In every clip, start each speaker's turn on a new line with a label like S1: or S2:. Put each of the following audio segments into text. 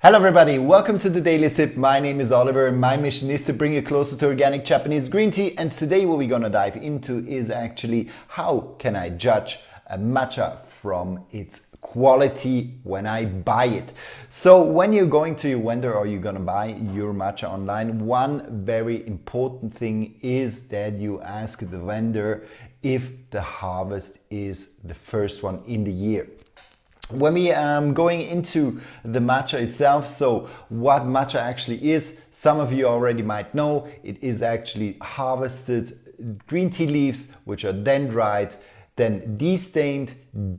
S1: Hello everybody, welcome to the Daily Sip. My name is Oliver and my mission is to bring you closer to organic Japanese green tea. And today what we're gonna dive into is actually how can I judge a matcha from its quality when I buy it. So when you're going to your vendor or you're gonna buy your matcha online, one very important thing is that you ask the vendor if the harvest is the first one in the year. When we going into the matcha itself, so what matcha actually is, some of you already might know, it is actually harvested green tea leaves which are then dried, then destained,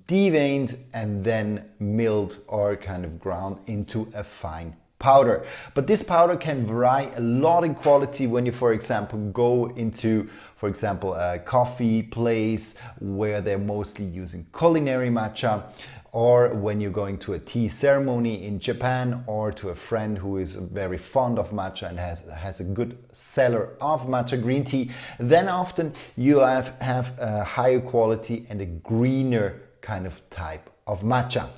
S1: deveined and then milled or kind of ground into a fine powder. But this powder can vary a lot in quality when you, for example, go into, for example, a coffee place where they're mostly using culinary matcha, or when you're going to a tea ceremony in Japan, or to a friend who is very fond of matcha and has a good seller of matcha green tea, then often you have a higher quality and a greener kind of type of matcha.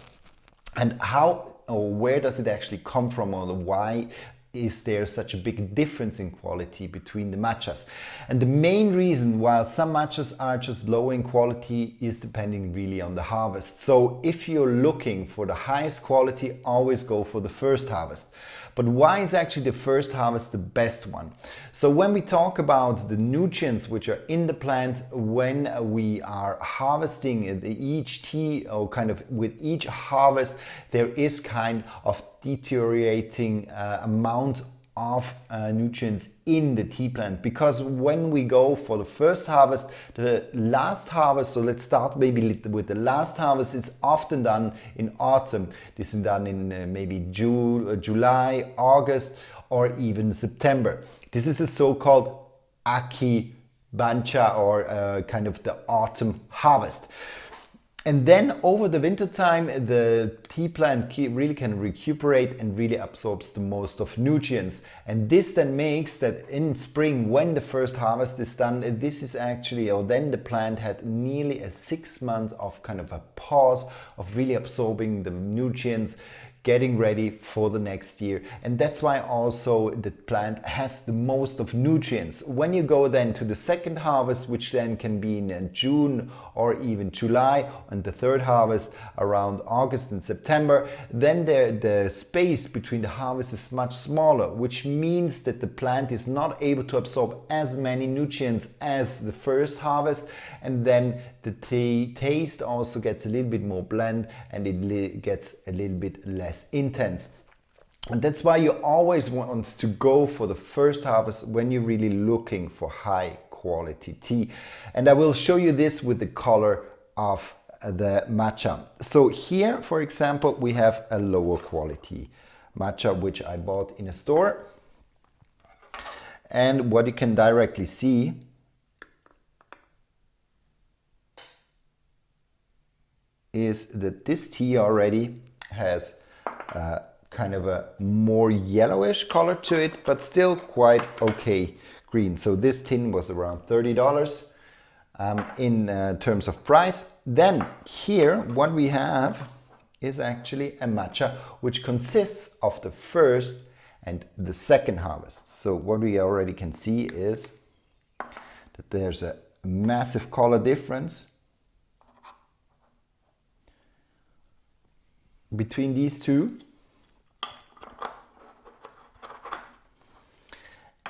S1: And how or where does it actually come from, or why is there such a big difference in quality between the matchas? And the main reason why some matchas are just low in quality is depending really on the harvest. So if you're looking for the highest quality, always go for the first harvest. But why is actually the first harvest the best one? So when we talk about the nutrients which are in the plant, when we are harvesting each tea, or kind of with each harvest, there is kind of deteriorating amount of nutrients in the tea plant, because when we go for the first harvest, the last harvest, so let's start maybe with the last harvest, it's often done in autumn. This is done in maybe June, July, August, or even September. This is a so-called Aki Bancha, or kind of the autumn harvest. And then over the winter time, the tea plant really can recuperate and really absorbs the most of nutrients. And this then makes that in spring, when the first harvest is done, this is actually, or then the plant had nearly a 6 months of kind of a pause of really absorbing the nutrients, getting ready for the next year. And that's why also the plant has the most of nutrients. When you go then to the second harvest, which then can be in June or even July, and the third harvest around August and September, then the space between the harvests is much smaller, which means that the plant is not able to absorb as many nutrients as the first harvest, and then the taste also gets a little bit more bland and it gets a little bit less intense. And that's why you always want to go for the first harvest when you're really looking for high quality tea. And I will show you this with the color of the matcha. So here, for example, we have a lower quality matcha which I bought in a store. And what you can directly see is that this tea already has kind of a more yellowish color to it, but still quite okay green. So this tin was around $30 in terms of price. Then here what we have is actually a matcha which consists of the first and the second harvest. So what we already can see is that there's a massive color difference between these two.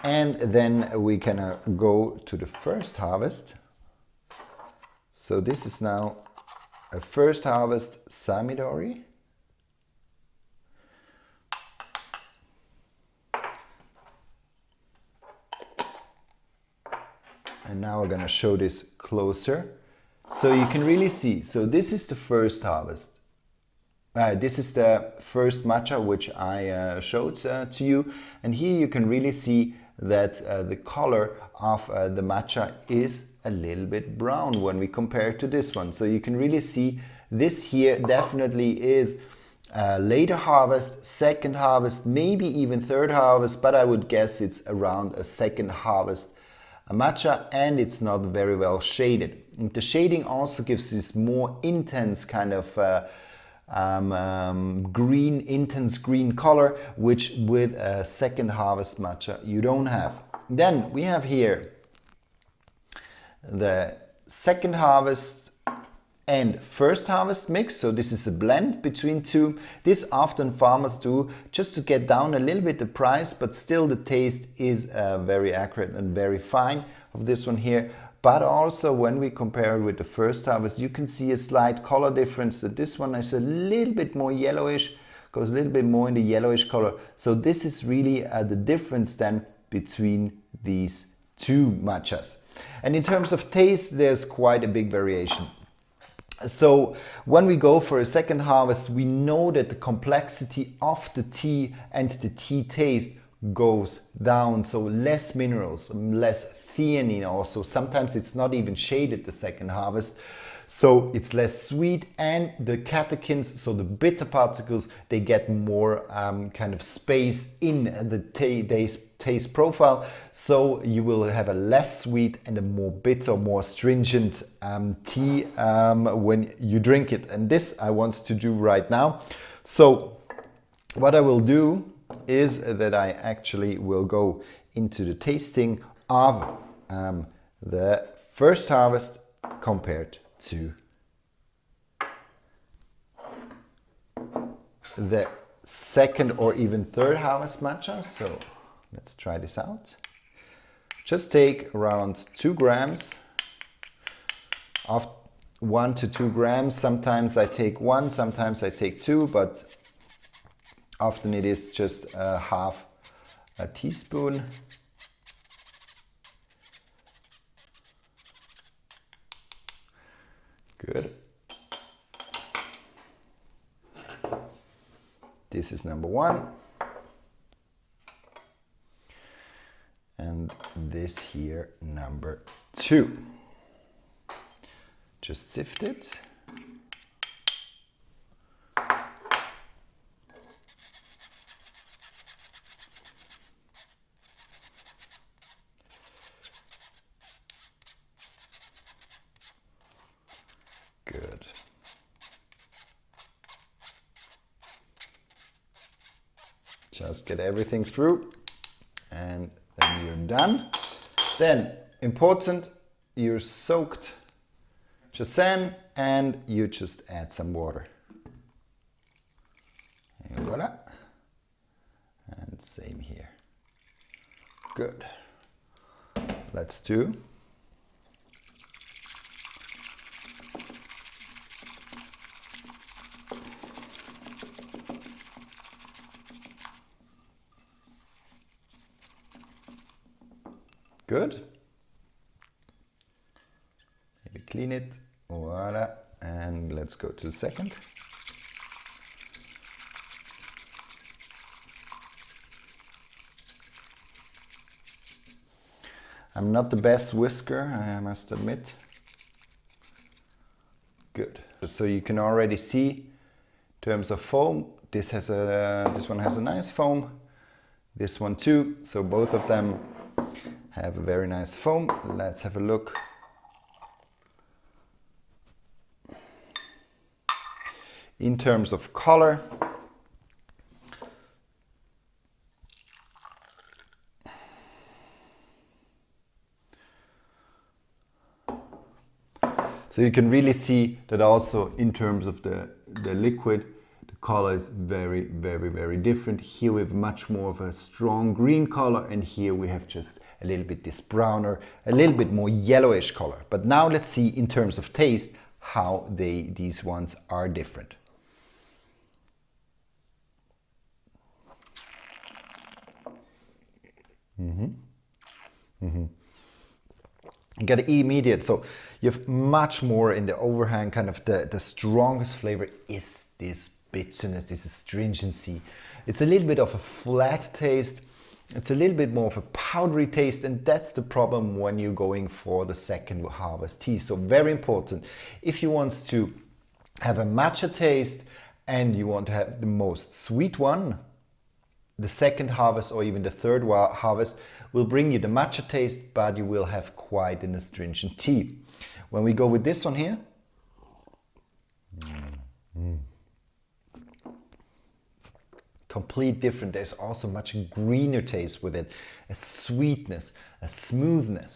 S1: And then we can go to the first harvest. So this is now a first harvest Samidori. And now we're gonna show this closer. So you can really see, so this is the first harvest. This is the first matcha which I showed to you, and here you can really see that the color of the matcha is a little bit brown when we compare it to this one. So you can really see this here definitely is a later harvest, second harvest, maybe even third harvest, but I would guess it's around a second harvest matcha, and it's not very well shaded. And the shading also gives this more intense kind of green, intense green color, which with a second harvest matcha you don't have. Then we have here the second harvest and first harvest mix. So this is a blend between two. This often farmers do just to get down a little bit the price, but still the taste is very accurate and very fine of this one here. But also when we compare it with the first harvest, you can see a slight color difference, that this one is a little bit more yellowish, goes a little bit more in the yellowish color. So this is really the difference then between these two matchas. And in terms of taste, there's quite a big variation. So when we go for a second harvest, we know that the complexity of the tea and the tea taste goes down. So less minerals, less theanine also. Sometimes it's not even shaded the second harvest. So it's less sweet, and the catechins, so the bitter particles, they get more kind of space in the taste profile. So you will have a less sweet and a more bitter, more stringent tea when you drink it. And this I want to do right now. So what I will do is that I actually will go into the tasting of the first harvest compared to the second or even third harvest matcha. So let's try this out. Just take around 2 grams of 1 to 2 grams. Sometimes I take 1, sometimes I take 2, but often it is just half a teaspoon. Good. This is number 1. And this here, number 2. Just sift it. Good. Just get everything through and then you're done. Then, important, you're soaked Jasan, and you just add some water. And voila. And same here. Good. Let's do. Good. Maybe clean it. Voila. And let's go to the second. I'm not the best whisker, I must admit. Good. So you can already see in terms of foam, this one has a nice foam. This one too. So both of them have a very nice foam. Let's have a look. In terms of color, so you can really see that also in terms of the liquid, the color is very, very, very different. Here we have much more of a strong green color, and here we have just a little bit this browner, a little bit more yellowish color. But now let's see in terms of taste how these ones are different. You get immediate, so you have much more in the overhang. Kind of the strongest flavor is this bitterness, this astringency. It's a little bit of a flat taste. It's a little bit more of a powdery taste, and that's the problem when you're going for the second harvest tea. So very important, if you want to have a matcha taste and you want to have the most sweet one, the second harvest or even the third harvest will bring you the matcha taste, but you will have quite an astringent tea. When we go with this one here, complete different. There's also much greener taste with it, a sweetness, a smoothness,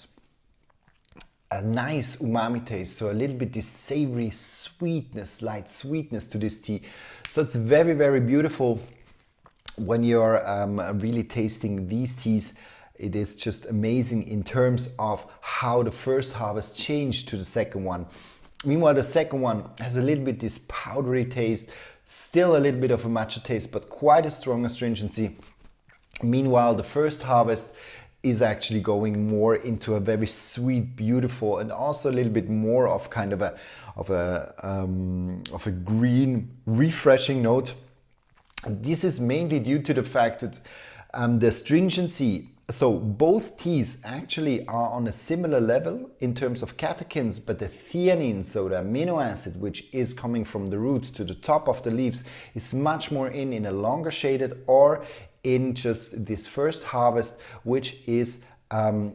S1: a nice umami taste, so a little bit this savory sweetness, light sweetness to this tea. So it's very, very beautiful when you're really tasting these teas. It is just amazing in terms of how the first harvest changed to the second one. Meanwhile, the second one has a little bit this powdery taste, still a little bit of a matcha taste, but quite a strong astringency. Meanwhile, the first harvest is actually going more into a very sweet, beautiful, and also a little bit more of kind of a green, refreshing note. This is mainly due to the fact that the astringency, so both teas actually are on a similar level in terms of catechins, but the theanine, so the amino acid, which is coming from the roots to the top of the leaves, is much more in a longer shaded or in just this first harvest, which is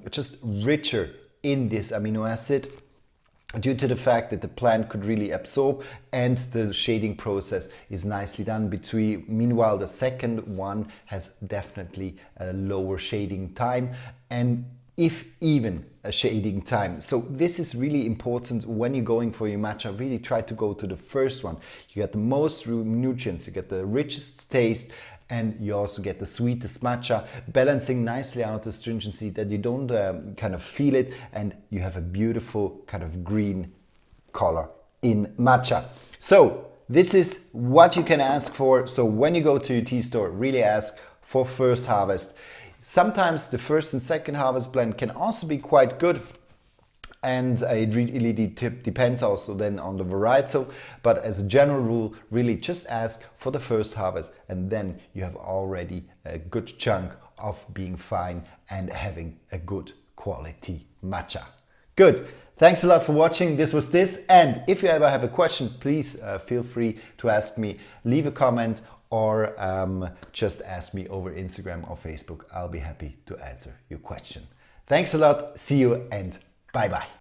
S1: just richer in this amino acid due to the fact that the plant could really absorb and the shading process is nicely done. Meanwhile, the second one has definitely a lower shading time, and if even a shading time. So this is really important when you're going for your matcha. Really try to go to the first one. You get the most nutrients, you get the richest taste, and you also get the sweetest matcha, balancing nicely out the astringency that you don't kind of feel it, and you have a beautiful kind of green color in matcha. So this is what you can ask for. So when you go to your tea store, really ask for first harvest. Sometimes the first and second harvest blend can also be quite good, and it really depends also then on the varietal, but as a general rule, really just ask for the first harvest, and then you have already a good chunk of being fine and having a good quality matcha. Good. Thanks a lot for watching. This was this, and if you ever have a question, please feel free to ask me. Leave a comment or just ask me over Instagram or Facebook. I'll be happy to answer your question. Thanks a lot. See you and bye-bye.